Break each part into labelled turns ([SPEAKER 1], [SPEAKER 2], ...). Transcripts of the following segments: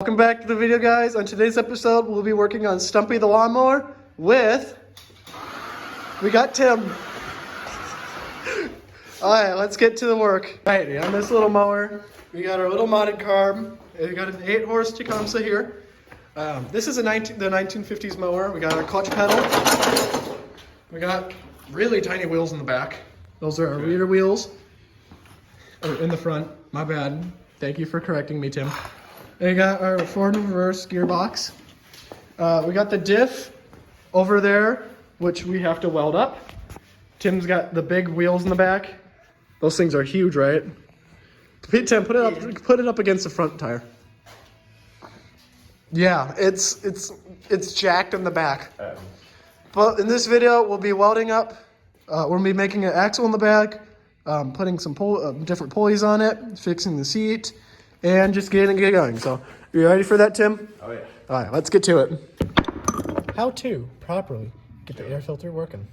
[SPEAKER 1] Welcome back to the video, guys. On today's episode, we'll be working on Stumpy the lawnmower with... We got Tim. Alright, let's get to the work. Alrighty, on this little mower, we got our little modded carb. We got an 8-horse Tecumseh here. This is the 1950s mower. We got our clutch pedal. We got really tiny wheels in the back. Those are our rear wheels. Or in the front, my bad. Thank you for correcting me, Tim. And we got our forward and reverse gearbox. We got the diff over there, which we have to weld up. Tim's got the big wheels in the back. Those things are huge, right? Tim, put it up against the front tire. Yeah, it's jacked in the back. But in this video, we'll be welding up. We'll be making an axle in the back, putting some different pulleys on it, fixing the seat, and just getting it going. So, are you ready for that, Tim?
[SPEAKER 2] Oh yeah.
[SPEAKER 1] All right, let's get to it. How to properly get the air filter working.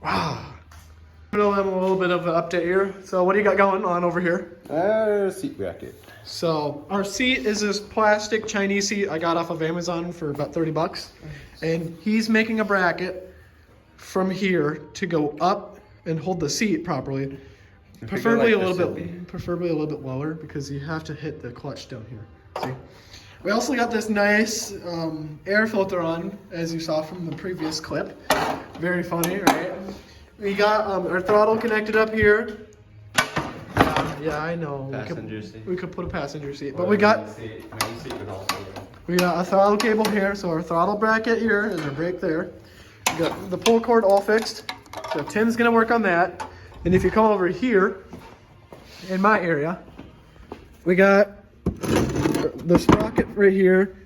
[SPEAKER 1] Wow. I'm gonna have a little bit of an update here. So what do you got going on over here?
[SPEAKER 2] Seat bracket.
[SPEAKER 1] So our seat is this plastic Chinese seat I got off of Amazon for about 30 bucks. And he's making a bracket from here to go up and hold the seat properly. Preferably a little bit lower because you have to hit the clutch down here. See? We also got this nice air filter on, as you saw from the previous clip. Very funny, right? We got our throttle connected up here. Yeah, I know. We could put a passenger seat, but we got a throttle cable here, so our throttle bracket here is our brake there. We got the pull cord all fixed, so Tim's gonna work on that. And if you come over here, in my area, we got the sprocket right here.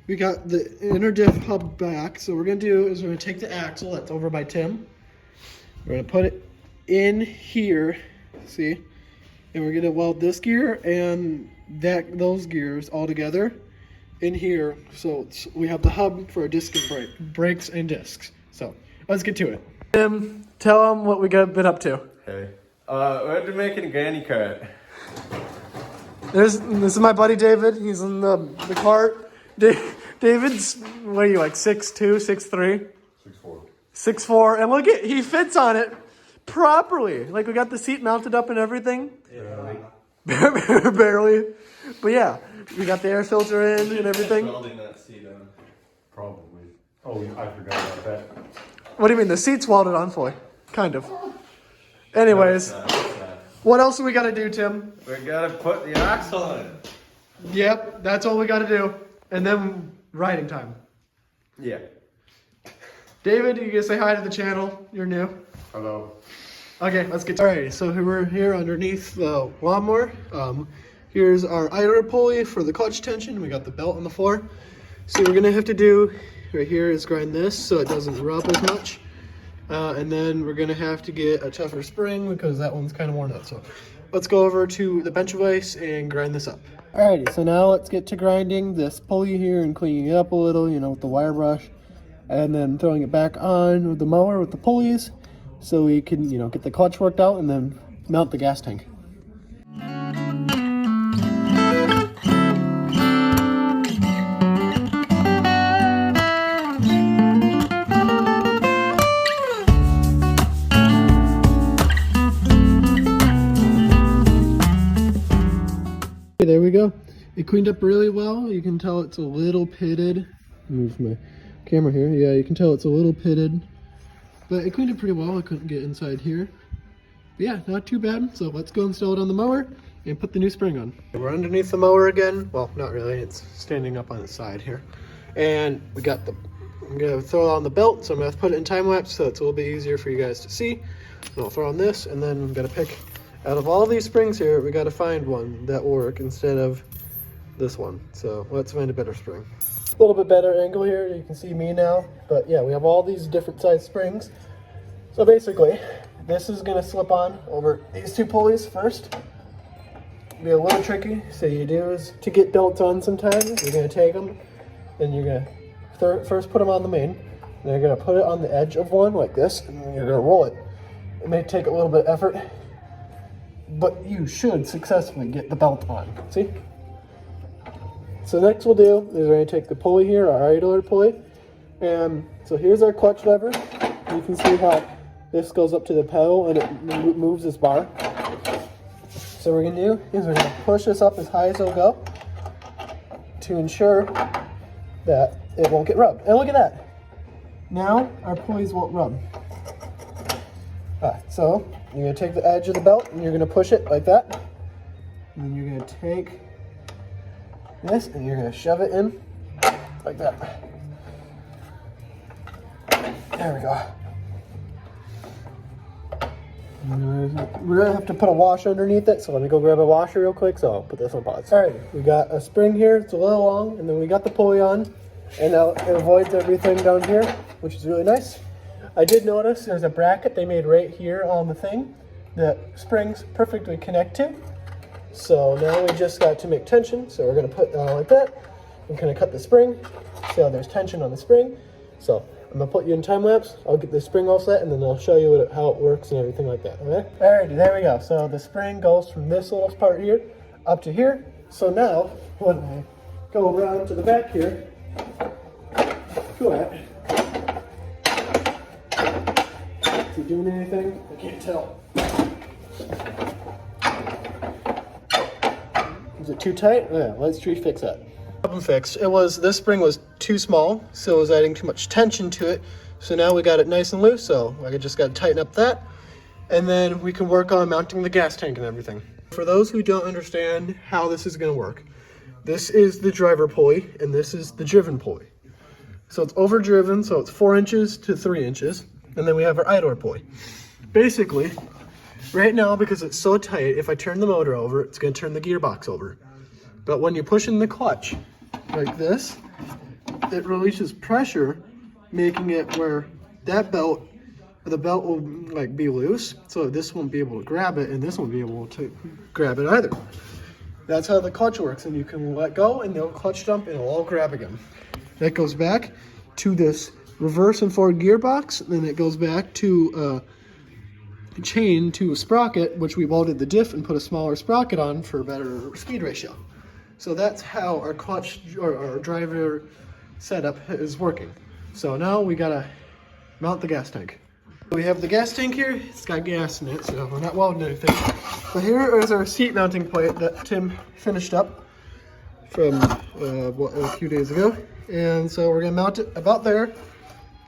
[SPEAKER 1] We got the inner diff hub back. So what we're gonna do is we're gonna take the axle that's over by Tim. We're gonna put it in here, see? And we're gonna weld this gear and those gears all together in here. So we have the hub for our disc and brakes and discs. So let's get to it. Tim, tell them what we been up to.
[SPEAKER 2] Okay. We're making a granny cart.
[SPEAKER 1] This is my buddy David. He's in the cart. David's, what are you, like 6'2", 6'3"?
[SPEAKER 2] 6'4".
[SPEAKER 1] 6'4", and look he fits on it properly. Like we got the seat mounted up and everything. Yeah. Barely. But yeah, we got the air filter in and everything.
[SPEAKER 2] Welding that seat on. Probably. Oh, I forgot about that.
[SPEAKER 1] What do you mean? The seat's welded on fully. Kind of. Anyways. What else do we got to do, Tim?
[SPEAKER 2] We gotta put the axle in.
[SPEAKER 1] Yep, that's all we got to do. And then riding time.
[SPEAKER 2] Yeah.
[SPEAKER 1] David, you gonna say hi to the channel? You're new.
[SPEAKER 2] Hello.
[SPEAKER 1] Okay, let's get started. Alright, so we're here underneath the lawnmower. Here's our idler pulley for the clutch tension. We got the belt on the floor. So what we're gonna have to do right here is grind this so it doesn't rub as much. And then we're gonna have to get a tougher spring because that one's kind of worn out. So let's go over to the bench vise and grind this up. Alrighty, so now let's get to grinding this pulley here and cleaning it up a little, with the wire brush. And then throwing it back on with the mower with the pulleys so we can, get the clutch worked out and then mount the gas tank. There we go. It cleaned up really well. You can tell it's a little pitted. Move my camera here. Yeah, you can tell it's a little pitted. But it cleaned up pretty well. I couldn't get inside here. But yeah, not too bad. So let's go install it on the mower and put the new spring on. We're underneath the mower again. Well, not really. It's standing up on its side here. And we got I'm going to throw it on the belt. So I'm going to put it in time lapse so it's a little bit easier for you guys to see. And I'll throw on this and then I'm going to pick out of all these springs here, we got to find one that will work instead of this one. So let's find a better spring. A little bit better angle here. You can see me now. But yeah, we have all these different size springs. So basically, this is gonna slip on over these two pulleys first. Be a little tricky. So you do is to get belts on sometimes, you're gonna take them and you're gonna first put them on the main. Then you're gonna put it on the edge of one like this, and then you're gonna roll it. It may take a little bit of effort, but you should successfully get the belt on. See? So next we'll do is we're gonna take the pulley here, our idler pulley, and so here's our clutch lever. You can see how this goes up to the pedal and it moves this bar. So what we're gonna do is we're gonna push this up as high as it'll go to ensure that it won't get rubbed. And look at that. Now our pulleys won't rub. Alright, so you're gonna take the edge of the belt and you're gonna push it like that. And then you're gonna take this and you're gonna shove it in like that. There we go. We're gonna have to put a washer underneath it, so let me go grab a washer real quick. So I'll put this on pause. All right, we got a spring here. It's a little long, and then we got the pulley on, and now it avoids everything down here, which is really nice. I did notice there's a bracket they made right here on the thing that springs perfectly connect to. So now we just got to make tension. So we're gonna put that on like that. We're gonna cut the spring. See how there's tension on the spring. So I'm gonna put you in time lapse. I'll get the spring all set and then I'll show you how it works and everything like that, okay? Alrighty, there we go. So the spring goes from this little part here up to here. So now, when I go around to the back here, go ahead. Is it doing anything? I can't tell. Is it too tight? Yeah, let's fix that. Problem fixed. This spring was too small, so it was adding too much tension to it. So now we got it nice and loose, so I just got to tighten up that. And then we can work on mounting the gas tank and everything. For those who don't understand how this is going to work, this is the driver pulley and this is the driven pulley. So it's overdriven, so it's 4 inches to 3 inches. And then we have our idler pulley. Basically, right now, because it's so tight, if I turn the motor over, it's going to turn the gearbox over. But when you push in the clutch, like this, it releases pressure, making it where that belt, the belt will like be loose, so this won't be able to grab it, and this won't be able to grab it either. That's how the clutch works, and you can let go, and they'll clutch dump, and it'll all grab again. That goes back to this reverse and forward gearbox, then it goes back to a chain to a sprocket, which we welded the diff and put a smaller sprocket on for a better speed ratio. So that's how our clutch or our driver setup is working. So now we gotta mount the gas tank. We have the gas tank here. It's got gas in it, so we're not welding anything. But here is our seat mounting plate that Tim finished up from a few days ago. And so we're gonna mount it about there.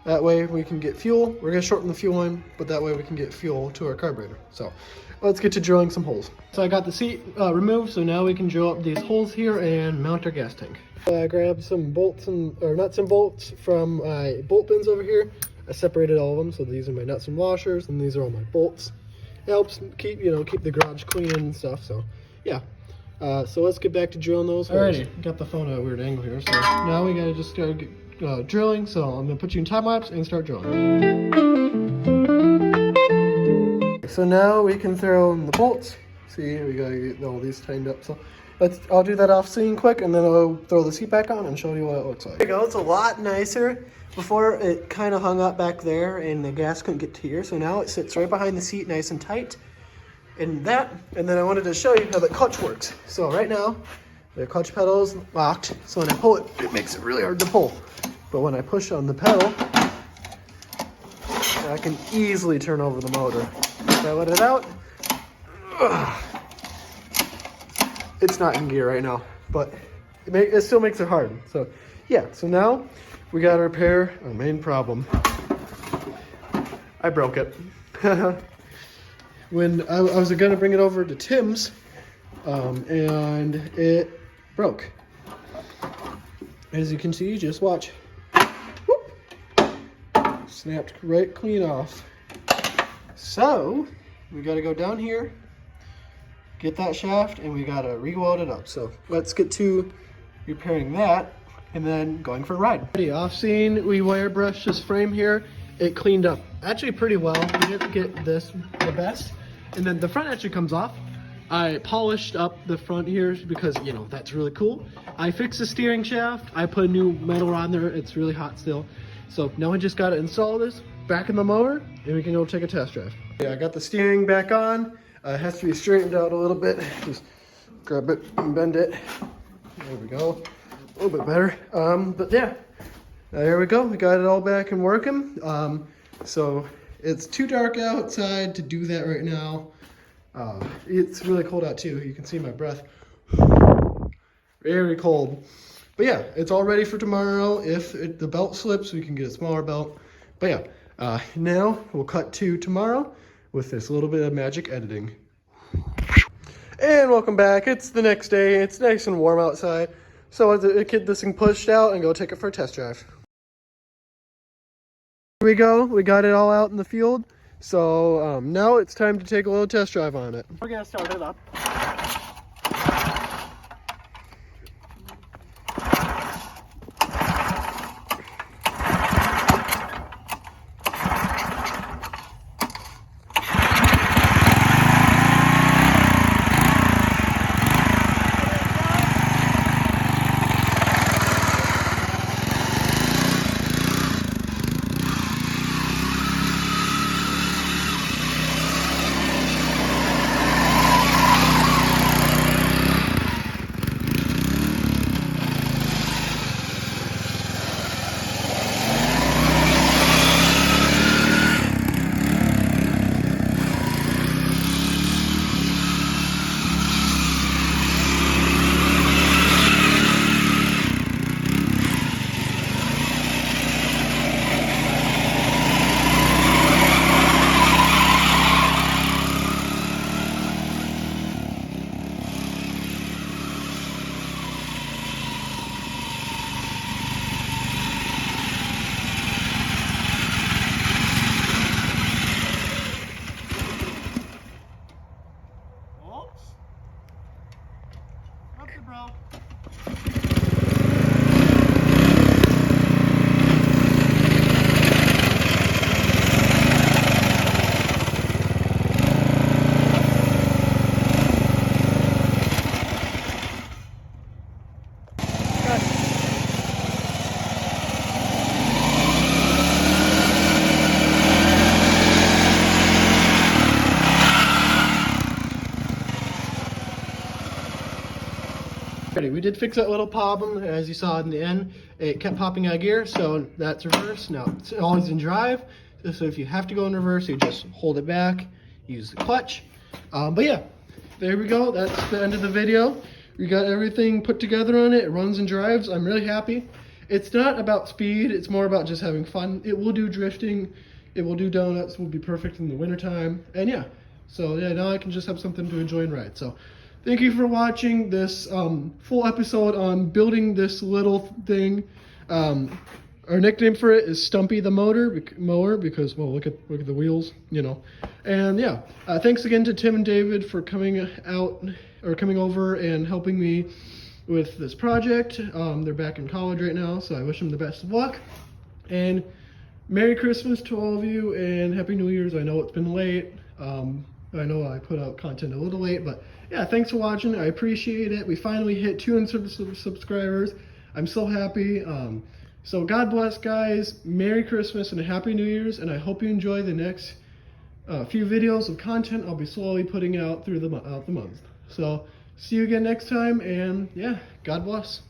[SPEAKER 1] That way we can get fuel. We're gonna shorten the fuel line, but that way we can get fuel to our carburetor. So let's get to drilling some holes. So I got the seat removed, so now we can drill up these holes here and mount our gas tank. I grabbed some bolts or nuts and bolts from my bolt bins over here. I separated all of them, so these are my nuts and washers, and these are all my bolts. It helps keep the garage clean and stuff. So yeah. So let's get back to drilling those holes. Alrighty, got the phone at a weird angle here. So now we gotta just start drilling. So I'm gonna put you in time lapse and start drilling. So now we can throw in the bolts. See, we gotta get all these tightened up. So I'll do that off scene quick, and then I'll throw the seat back on and show you what it looks like. There you go. It's a lot nicer. Before it kind of hung up back there, and the gas couldn't get to here. So now it sits right behind the seat, nice and tight. And then I wanted to show you how the clutch works. So right now, the clutch pedal is locked. So when I pull it, it makes it really hard to pull. But when I push on the pedal, I can easily turn over the motor. If I let it out, it's not in gear right now, but it still makes it hard. So yeah, so now we gotta repair our main problem. I broke it. When I was gonna bring it over to Tim's, and it broke. As you can see, just watch. Whoop. Snapped right clean off. So we gotta go down here, get that shaft, and we gotta re-weld it up. So let's get to repairing that and then going for a ride. Off scene, we wire brushed this frame here it cleaned up actually pretty well. We didn't get this the best. And then the front actually comes off. I polished up the front here because, you know, that's really cool. I fixed the steering shaft. I put a new metal rod in there. It's really hot still. So now I just got to install this back in the mower and we can go take a test drive. Yeah, I got the steering back on. It has to be straightened out a little bit. Just grab it and bend it. There we go. A little bit better. But yeah, there we go. We got it all back and working. So it's too dark outside to do that right now. It's really cold out too. You can see my breath. Very cold. But yeah, it's all ready for tomorrow. If the belt slips, we can get a smaller belt. But yeah, now we'll cut to tomorrow with this little bit of magic editing. And welcome back. It's the next day. It's nice and warm outside. So let's get this thing pushed out and go take it for a test drive. Here we go. We got it all out in the field. So now it's time to take a little test drive on it. We're gonna start it up. Bro. We did fix that little problem, as you saw in the end. It kept popping out of gear, so that's reverse. Now it's always in drive, so if you have to go in reverse, you just hold it back, use the clutch. But yeah, there we go. That's the end of the video. We got everything put together on it. It runs and drives. I'm really happy. It's not about speed. It's more about just having fun. It will do drifting. It will do donuts. It will be perfect in the wintertime. And yeah, so yeah, now I can just have something to enjoy and ride. So thank you for watching this full episode on building this little thing. Our nickname for it is Stumpy the mower because, well, look at the wheels, you know. And yeah, thanks again to Tim and David for coming over and helping me with this project. They're back in college right now, so I wish them the best of luck. And Merry Christmas to all of you and Happy New Year's. I know it's been late. I know I put out content a little late, but yeah, thanks for watching. I appreciate it. We finally hit 200 subscribers. I'm so happy. So God bless, guys. Merry Christmas and Happy New Year's, and I hope you enjoy the next few videos of content I'll be slowly putting out through the month. So see you again next time, and yeah, God bless.